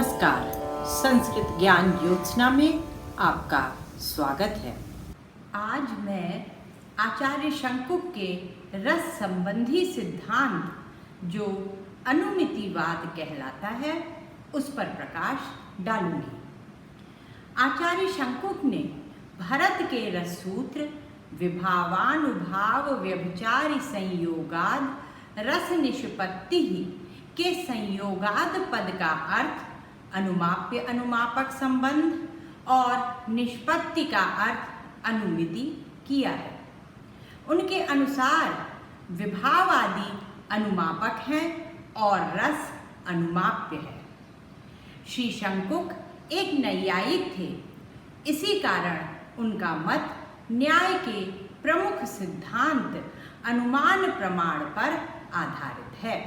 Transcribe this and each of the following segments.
नमस्कार, संस्कृत ज्ञान योजना में आपका स्वागत है। आज मैं आचार्य शंकुक के रस संबंधी सिद्धांत जो अनुमितिवाद कहलाता है उस पर प्रकाश डालूंगी। आचार्य शंकुक ने भरत के रससूत्र विभावानुभाव व्यभिचारी संयोगाद रस निष्पत्ति के संयोगाद पद का अर्थ अनुमाप्य अनुमापक संबंध और निष्पत्ति का अर्थ अनुमिति किया है। उनके अनुसार विभाव आदि अनुमापक हैं और रस अनुमाप्य है। श्री शंकुक एक नैयायिक थे, इसी कारण उनका मत न्याय के प्रमुख सिद्धांत अनुमान प्रमाण पर आधारित है।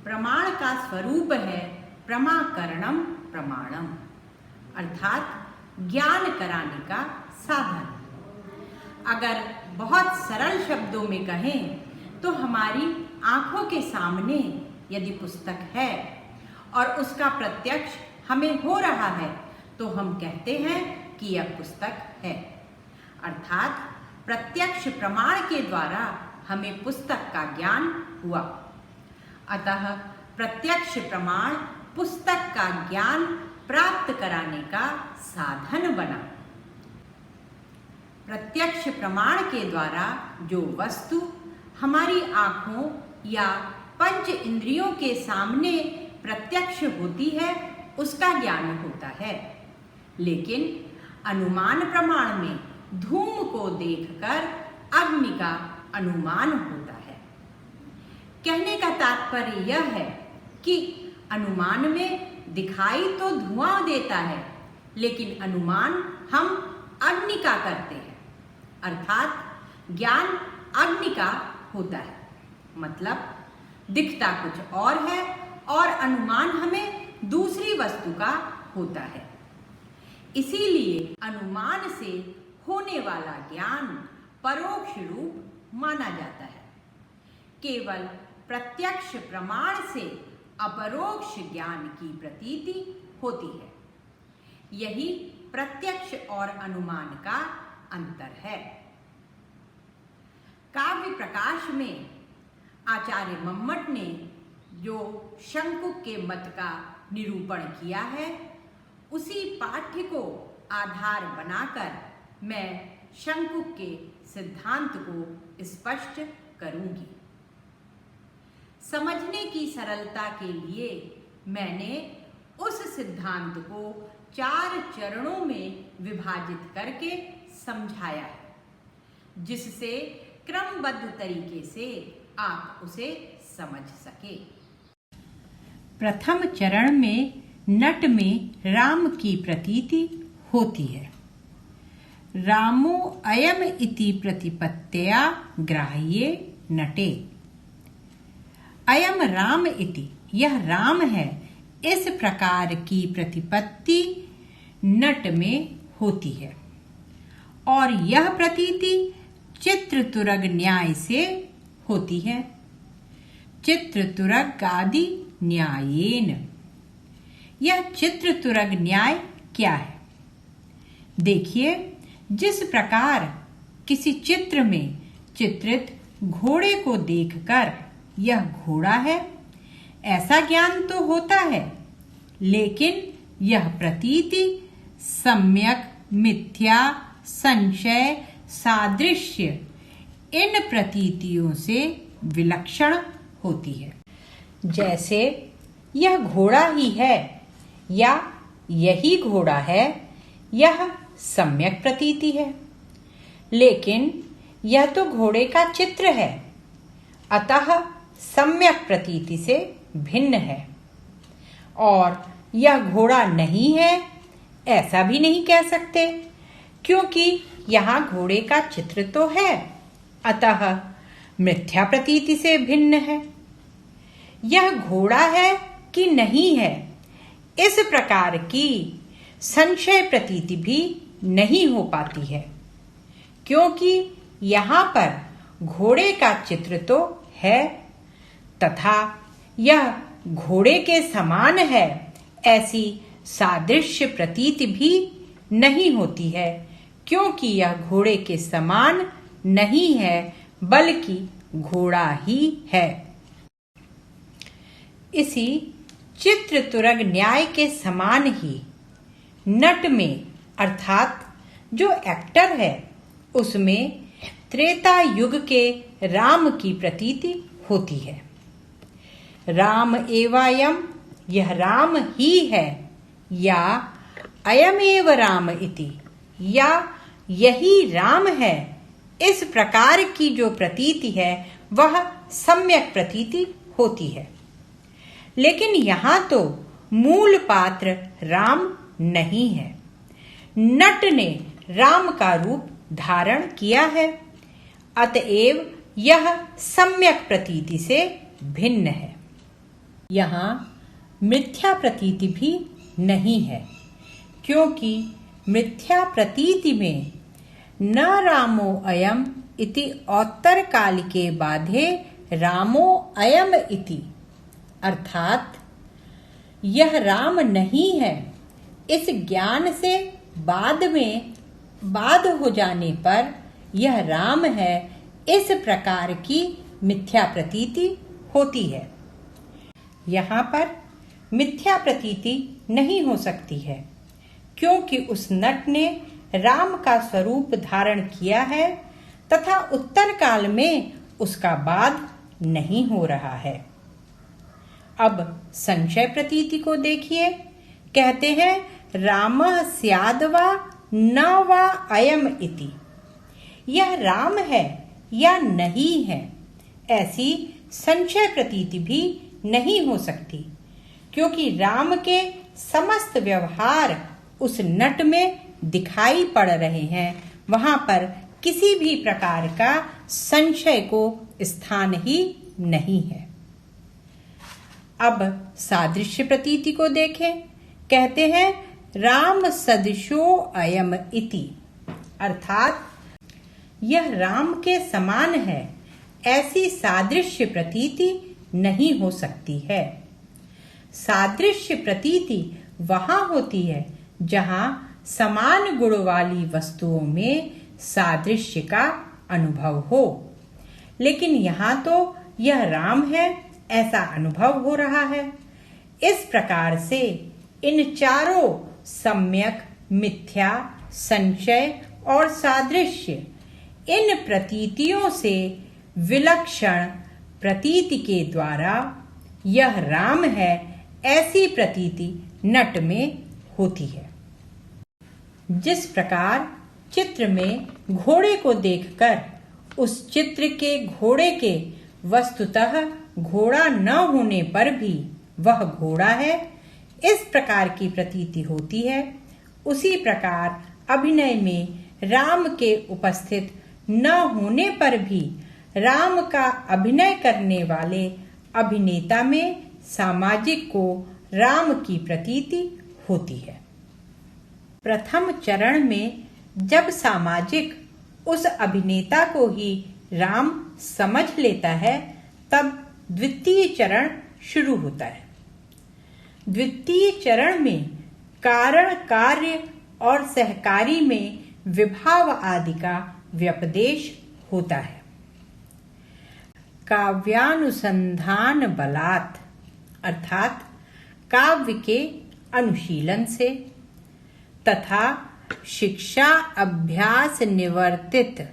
प्रमाण का स्वरूप है प्रमाकरणम प्रमाणम, अर्थात ज्ञान कराने का साधन। अगर बहुत सरल शब्दों में कहें तो हमारी आंखों के सामने यदि पुस्तक है और उसका प्रत्यक्ष हमें हो रहा है तो हम कहते हैं कि यह पुस्तक है। अर्थात प्रत्यक्ष प्रमाण के द्वारा हमें पुस्तक का ज्ञान हुआ। अतः प्रत्यक्ष प्रमाण पुस्तक का ज्ञान प्राप्त कराने का साधन बना। प्रत्यक्ष प्रमाण के द्वारा जो वस्तु हमारी आँखों या पंच इंद्रियों के सामने प्रत्यक्ष होती है उसका ज्ञान होता है, लेकिन अनुमान प्रमाण में धूम को देखकर अग्नि का अनुमान होता है। कहने का तात्पर्य यह है कि अनुमान में दिखाई तो धुआं देता है, लेकिन अनुमान हम अग्नि का करते हैं, अर्थात ज्ञान अग्नि का होता है। मतलब दिखता कुछ और है और अनुमान हमें दूसरी वस्तु का होता है। इसीलिए अनुमान से होने वाला ज्ञान परोक्ष रूप माना जाता है। केवल प्रत्यक्ष प्रमाण से अपरोक्ष ज्ञान की प्रतीति होती है। यही प्रत्यक्ष और अनुमान का अंतर है। काव्य प्रकाश में आचार्य मम्मट ने जो शंकुक के मत का निरूपण किया है उसी पाठ्य को आधार बनाकर मैं शंकुक के सिद्धांत को स्पष्ट करूंगी। समझने की सरलता के लिए मैंने उस सिद्धांत को 4 चरणों में विभाजित करके समझाया है, जिससे क्रमबद्ध तरीके से आप उसे समझ सके। प्रथम चरण में नट में राम की प्रतीति होती है। रामो अयम इति प्रतिपत्तया ग्राह्ये नटे। अयम राम इति, यह राम है, इस प्रकार की प्रतिपत्ति नट में होती है और यह प्रतीति चित्रतुरग न्याय से होती है। चित्रतुरग आदि न्यायेन। यह चित्रतुरग न्याय क्या है? देखिए, जिस प्रकार किसी चित्र में चित्रित घोड़े को देखकर यह घोड़ा है ऐसा ज्ञान तो होता है, लेकिन यह प्रतीति सम्यक, मिथ्या, संशय, सादृश्य इन प्रतीतियों से विलक्षण होती है। जैसे यह घोड़ा ही है या यही घोड़ा है, यह सम्यक प्रतीति है, लेकिन यह तो घोड़े का चित्र है, अतः सम्यक प्रतीति से भिन्न है। और यह घोड़ा नहीं है ऐसा भी नहीं कह सकते, क्योंकि यहाँ घोड़े का चित्र तो है, अतः मिथ्या प्रतीति से भिन्न है। यह घोड़ा है कि नहीं है, इस प्रकार की संशय प्रतीति भी नहीं हो पाती है, क्योंकि यहाँ पर घोड़े का चित्र तो है तथा यह घोड़े के समान है, ऐसी सादृश्य प्रतीति भी नहीं होती है, क्योंकि यह घोड़े के समान नहीं है बल्कि घोड़ा ही है। इसी चित्रतुरग न्याय के समान ही नट में अर्थात जो एक्टर है उसमें त्रेता युग के राम की प्रतीति होती है। राम एवायम, यह राम ही है, या अयमेव राम इति, या यही राम है, इस प्रकार की जो प्रतीति है वह सम्यक प्रतीति होती है। लेकिन यहाँ तो मूल पात्र राम नहीं है, नट ने राम का रूप धारण किया है, अतएव यह सम्यक प्रतीति से भिन्न है। यहाँ मिथ्या प्रतीति भी नहीं है, क्योंकि मिथ्या प्रतीति में न रामो अयम इति औत्तर काल के बाधे रामो अयम इति, अर्थात यह राम नहीं है, इस ज्ञान से बाद हो जाने पर यह राम है, इस प्रकार की मिथ्या प्रतीति होती है। यहाँ पर मिथ्या प्रतीति नहीं हो सकती है, क्योंकि उस नट ने राम का स्वरूप धारण किया है तथा उत्तर काल में उसका बाध नहीं हो रहा है। अब संशय प्रतीति को देखिए। कहते हैं रामः स्याद्वा न वा अयम इति, यह राम है या नहीं है, ऐसी संशय प्रतीति भी नहीं हो सकती, क्योंकि राम के समस्त व्यवहार उस नट में दिखाई पड़ रहे हैं, वहां पर किसी भी प्रकार का संशय को स्थान ही नहीं है। अब सादृश्य प्रतीति को देखें। कहते हैं राम सदृशो अयम इति, अर्थात यह राम के समान है, ऐसी सादृश्य प्रतीति नहीं हो सकती है। सादृश्य प्रतीति वहां होती है जहां समान गुण वाली वस्तुओं में सादृश्य का अनुभव हो, लेकिन यहाँ तो यह राम है ऐसा अनुभव हो रहा है। इस प्रकार से इन चारों सम्यक, मिथ्या, संशय और सादृश्य, इन प्रतीतियों से विलक्षण प्रतीति के द्वारा यह राम है ऐसी प्रतीति नट में होती है। जिस प्रकार चित्र में घोड़े को देखकर उस चित्र के घोड़े के वस्तुतः घोड़ा न होने पर भी वह घोड़ा है, इस प्रकार की प्रतीति होती है, उसी प्रकार अभिनय में राम के उपस्थित न होने पर भी राम का अभिनय करने वाले अभिनेता में सामाजिक को राम की प्रतीति होती है। प्रथम चरण में जब सामाजिक उस अभिनेता को ही राम समझ लेता है, तब द्वितीय चरण शुरू होता है। द्वितीय चरण में कारण, कार्य और सहकारी में विभाव आदि का व्यपदेश होता है। काव्यानुसंधान बलात्, अर्थात काव्य के अनुशीलन से तथा शिक्षा अभ्यास निवर्तित,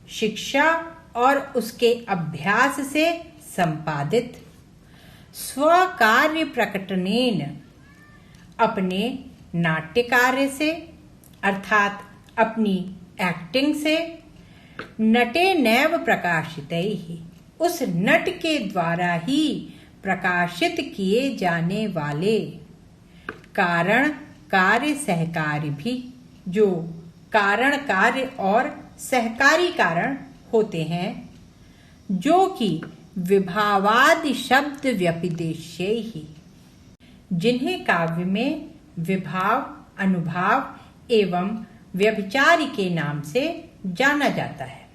शिक्षा और उसके अभ्यास से संपादित, स्वकार्य प्रकटनेन, अपने नाट्य कार्य से अर्थात अपनी एक्टिंग से, नटे नैव प्रकाशितैहि, उस नट के द्वारा ही प्रकाशित किए जाने वाले कारण, कार्य, सहकार्य भी, जो कारण, कार्य और सहकारी कारण होते हैं, जो कि विभावादि शब्द व्यपदेश्य ही, जिन्हें काव्य में विभाव, अनुभाव एवं व्यभिचारी के नाम से जाना जाता है।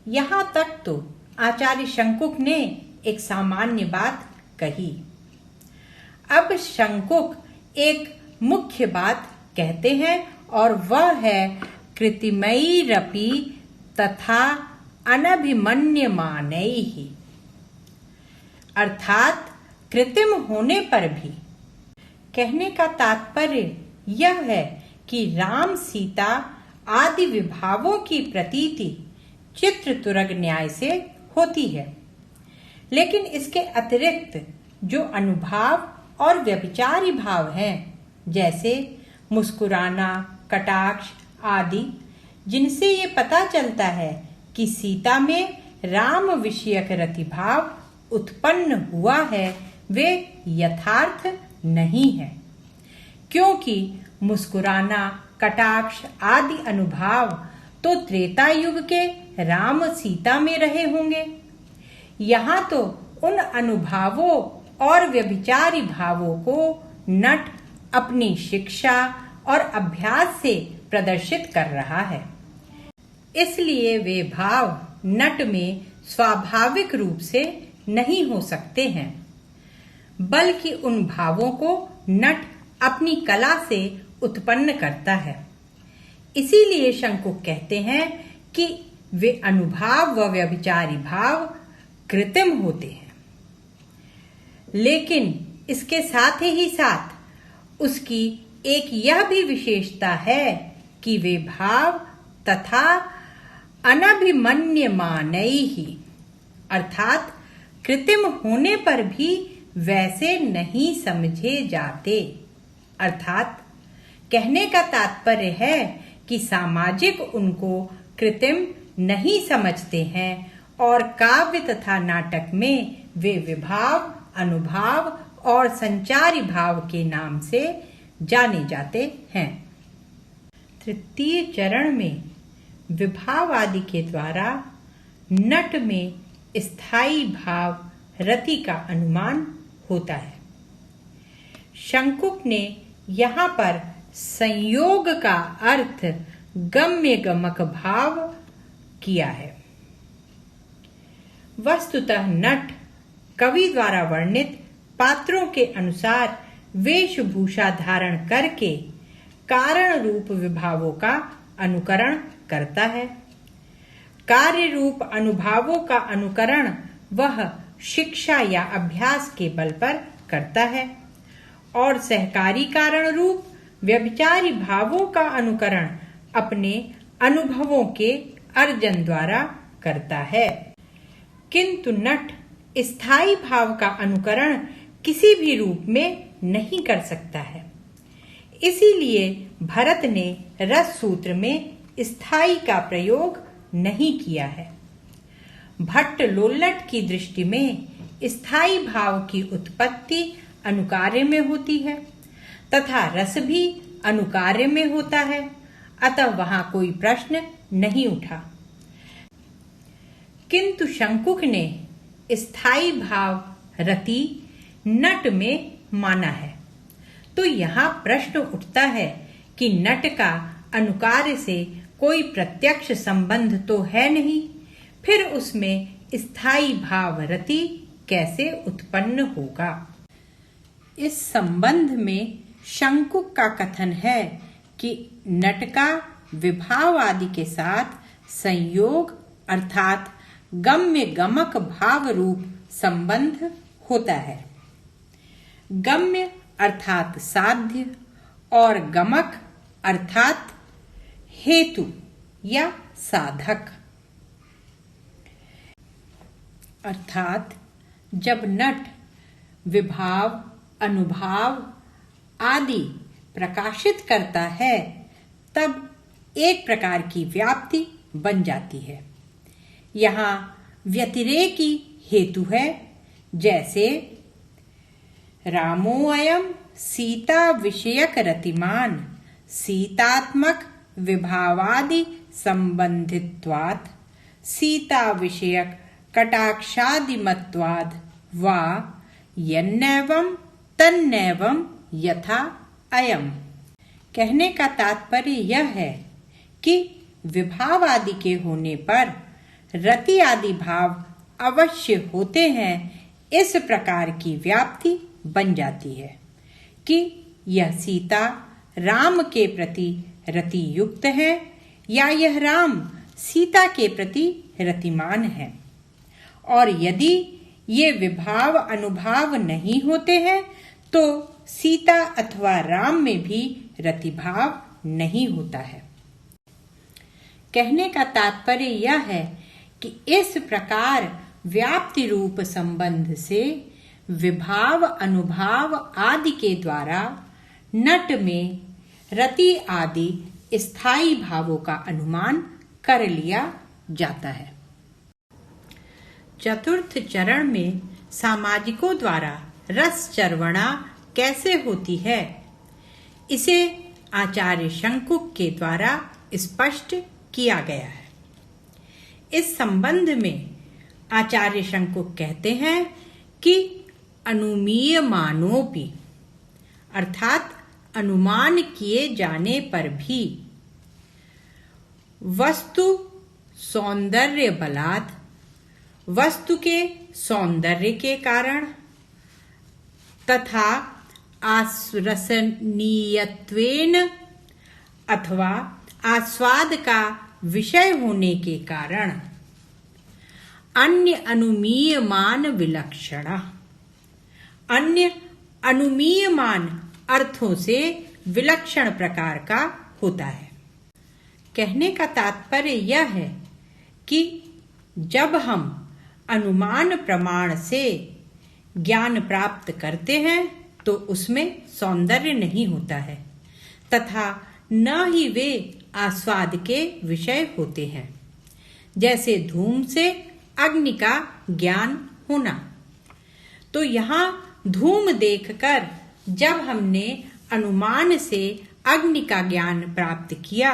यहाँ तक तो आचार्य शंकुक ने एक सामान्य बात कही। अब शंकुक एक मुख्य बात कहते हैं और वह है कृतिमैरपि तथा अनभिमन्यमानैः, अर्थात कृत्रिम होने पर भी। कहने का तात्पर्य यह है कि राम सीता आदि विभावों की प्रतीति चित्रतुरग न्याय से होती है, लेकिन इसके अतिरिक्त जो अनुभाव और व्यभिचारी भाव हैं, जैसे मुस्कुराना, कटाक्ष आदि, जिनसे ये पता चलता है कि सीता में राम विषयक रतिभाव उत्पन्न हुआ है, वे यथार्थ नहीं है, क्योंकि मुस्कुराना, कटाक्ष आदि अनुभाव तो त्रेता युग के राम सीता में रहे होंगे। यहाँ तो उन अनुभावों और व्यभिचारी भावों को नट अपनी शिक्षा और अभ्यास से प्रदर्शित कर रहा है, इसलिए वे भाव नट में स्वाभाविक रूप से नहीं हो सकते हैं, बल्कि उन भावों को नट अपनी कला से उत्पन्न करता है। इसीलिए शंकुक कहते हैं कि वे अनुभाव व व्यभिचारी भाव कृत्रिम होते हैं, लेकिन इसके साथ ही साथ उसकी एक यह भी विशेषता है कि वे भाव तथा अनभिमन्यमानैः, अर्थात कृत्रिम होने पर भी वैसे नहीं समझे जाते। अर्थात कहने का तात्पर्य है कि सामाजिक उनको कृत्रिम नहीं समझते हैं और काव्य तथा नाटक में वे विभाव, अनुभाव और संचारी भाव के नाम से जाने जाते हैं। तृतीय चरण में विभाव आदि के द्वारा नट में स्थायी भाव रति का अनुमान होता है। शंकुक ने यहाँ पर संयोग का अर्थ गम्य गमक भाव किया है। वस्तुतः नट कवि द्वारा वर्णित पात्रों के अनुसार वेशभूषा धारण करके कारण रूप विभावों का अनुकरण करता है। कार्य रूप अनुभावों का अनुकरण वह शिक्षा या अभ्यास के बल पर करता है और सहकारी कारण रूप व्यभिचारी भावों का अनुकरण अपने अनुभवों के अर्जन द्वारा करता है। किंतु नट स्थायी भाव का अनुकरण किसी भी रूप में नहीं कर सकता है। इसीलिए भरत ने रस सूत्र में स्थायी का प्रयोग नहीं किया है। भट्ट लोल्लट की दृष्टि में स्थायी भाव की उत्पत्ति अनुकार्य में होती है तथा रस भी अनुकार्य में होता है, अतः वहां कोई प्रश्न नहीं उठा। किंतु शंकुक ने स्थायी भाव रति नट में माना है, तो यहाँ प्रश्न उठता है कि नट का अनुकार्य से कोई प्रत्यक्ष संबंध तो है नहीं, फिर उसमें स्थायी भाव रति कैसे उत्पन्न होगा। इस संबंध में शंकुक का कथन है कि नट का विभाव आदि के साथ संयोग अर्थात गम्य गमक भाव रूप संबंध होता है। गम्य अर्थात साध्य और गमक अर्थात हेतु या साधक। अर्थात जब नट विभाव, अनुभाव आदि प्रकाशित करता है तब एक प्रकार की व्याप्ति बन जाती है। यहाँ व्यतिरेकी हेतु है, जैसे रामो अयम सीता विषयक रतिमान सीतात्मक विभावादि संबंधित्वात् सीता विषयक कटाक्षादिमत्वाद् वा यन्नैवं तन्नैवं यथा अयम। कहने का तात्पर्य यह है कि विभाव आदि के होने पर रति आदि भाव अवश्य होते हैं, इस प्रकार की व्याप्ति बन जाती है कि यह सीता राम के प्रति रति युक्त है या यह राम सीता के प्रति रतिमान है। और यदि ये विभाव अनुभाव नहीं होते हैं तो सीता अथवा राम में भी रतिभाव नहीं होता है। कहने का तात्पर्य यह है कि इस प्रकार व्याप्ति रूप संबंध से विभाव अनुभाव आदि के द्वारा नट में रति आदि स्थायी भावों का अनुमान कर लिया जाता है। चतुर्थ चरण में सामाजिकों द्वारा रस चर्वणा कैसे होती है, इसे आचार्य शंकुक के द्वारा स्पष्ट किया गया है। इस संबंध में आचार्य शंकुक कहते हैं कि अनुमीयमानोपि अर्थात अनुमान किए जाने पर भी वस्तु सौंदर्य बलात् वस्तु के सौंदर्य के कारण तथा आस्रसनीयत्वेन अथवा आस्वाद का विषय होने के कारण अन्य अनुमीयमान विलक्षण अन्य अनुमीयमान अर्थों से विलक्षण प्रकार का होता है। कहने का तात्पर्य यह है कि जब हम अनुमान प्रमाण से ज्ञान प्राप्त करते हैं तो उसमें सौंदर्य नहीं होता है तथा न ही वे आस्वाद के विषय होते हैं। जैसे धूम से अग्नि का ज्ञान होना, तो यहाँ धूम देखकर जब हमने अनुमान से अग्नि का ज्ञान प्राप्त किया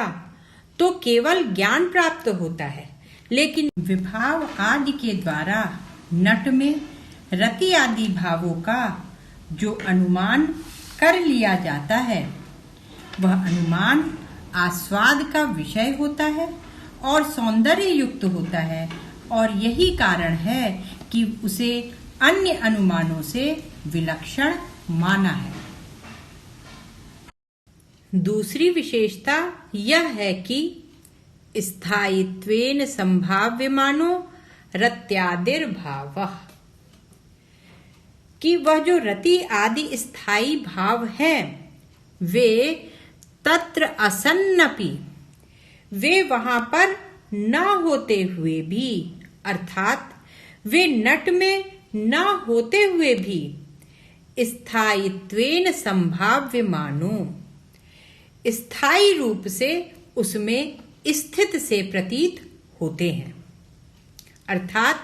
तो केवल ज्ञान प्राप्त होता है, लेकिन विभाव आदि के द्वारा नट में रति आदि भावों का जो अनुमान कर लिया जाता है वह अनुमान आस्वाद का विषय होता है और सौंदर्य युक्त होता है, और यही कारण है कि उसे अन्य अनुमानों से विलक्षण माना है। दूसरी विशेषता यह है कि स्थायित्वेन संभाव्यमानो रत्यादिर्भावः, कि वह जो रति आदि स्थायी भाव है वे तत्र असन्नपि, वे वहां पर न होते हुए भी अर्थात वे नट में न होते हुए भी स्थायित्वेन संभाव्यमानो स्थायी रूप से उसमें स्थित से प्रतीत होते हैं। अर्थात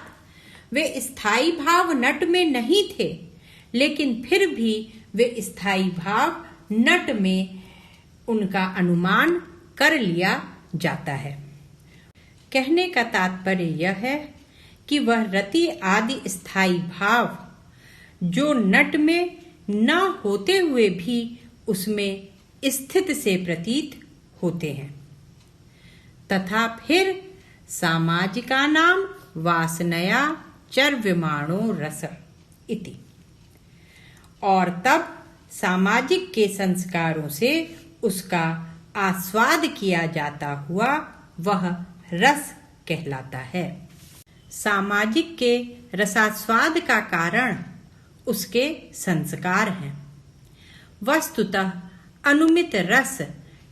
वे स्थायी भाव नट में नहीं थे, लेकिन फिर भी वे स्थायी भाव नट में उनका अनुमान कर लिया जाता है। कहने का तात्पर्य यह है कि वह रति आदि स्थायी भाव जो नट में न होते हुए भी उसमें स्थित से प्रतीत होते हैं। तथा फिर सामाजिकानां वासनया चर्व्यमाणो रस इति, और तब सामाजिक के संस्कारों से उसका आस्वाद किया जाता हुआ वह रस कहलाता है। सामाजिक के रसास्वाद का कारण उसके संस्कार हैं। वस्तुतः अनुमित रस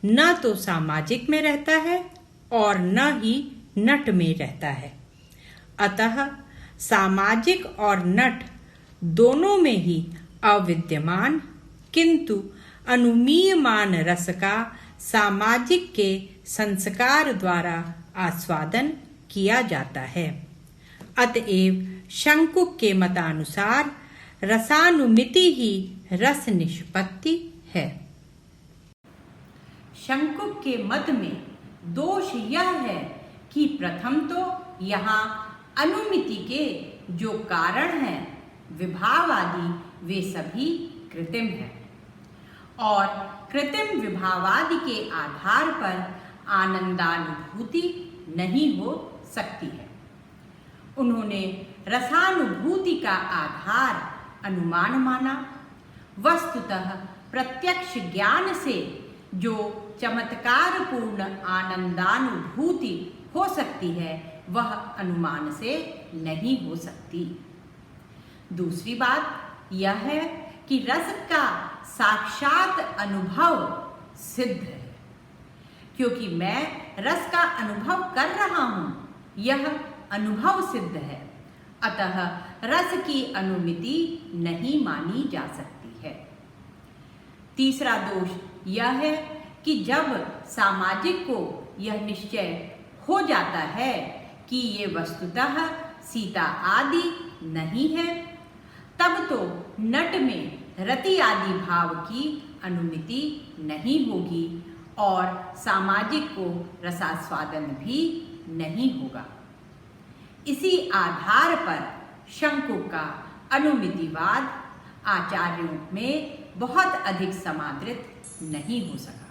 न तो सामाजिक में रहता है और न ही नट में रहता है। अतः सामाजिक और नट दोनों में ही अविद्यमान किंतु अनुमीयमान रस का सामाजिक के संस्कार द्वारा आस्वादन किया जाता है। अतएव शंकुक के मतानुसार रसानुमिति ही रस निष्पत्ति है। शंकुक के मत में दोष यह है कि प्रथम तो यहाँ अनुमिति के जो कारण हैं विभाव आदि वे सभी कृत्रिम हैं और कृत्रिम विभावादि के आधार पर आनंदानुभूति नहीं हो सकती है। उन्होंने रसानुभूति का आधार अनुमान माना। वस्तुतः प्रत्यक्ष ज्ञान से जो चमत्कारपूर्ण आनंदानुभूति हो सकती है वह अनुमान से नहीं हो सकती। दूसरी बात यह है कि रस का साक्षात अनुभव सिद्ध है। क्योंकि मैं रस का अनुभव कर रहा हूं, यह अनुभव सिद्ध है, अतः रस की अनुमिति नहीं मानी जा सकती है। तीसरा दोष यह है कि जब सामाजिक को यह निश्चय हो जाता है कि ये वस्तुतः सीता आदि नहीं है, तब तो नट में रति आदि भाव की अनुमिति नहीं होगी और सामाजिक को रसास्वादन भी नहीं होगा। इसी आधार पर शंकु का अनुमितिवाद आचार्यों में बहुत अधिक समादृत नहीं हो सका।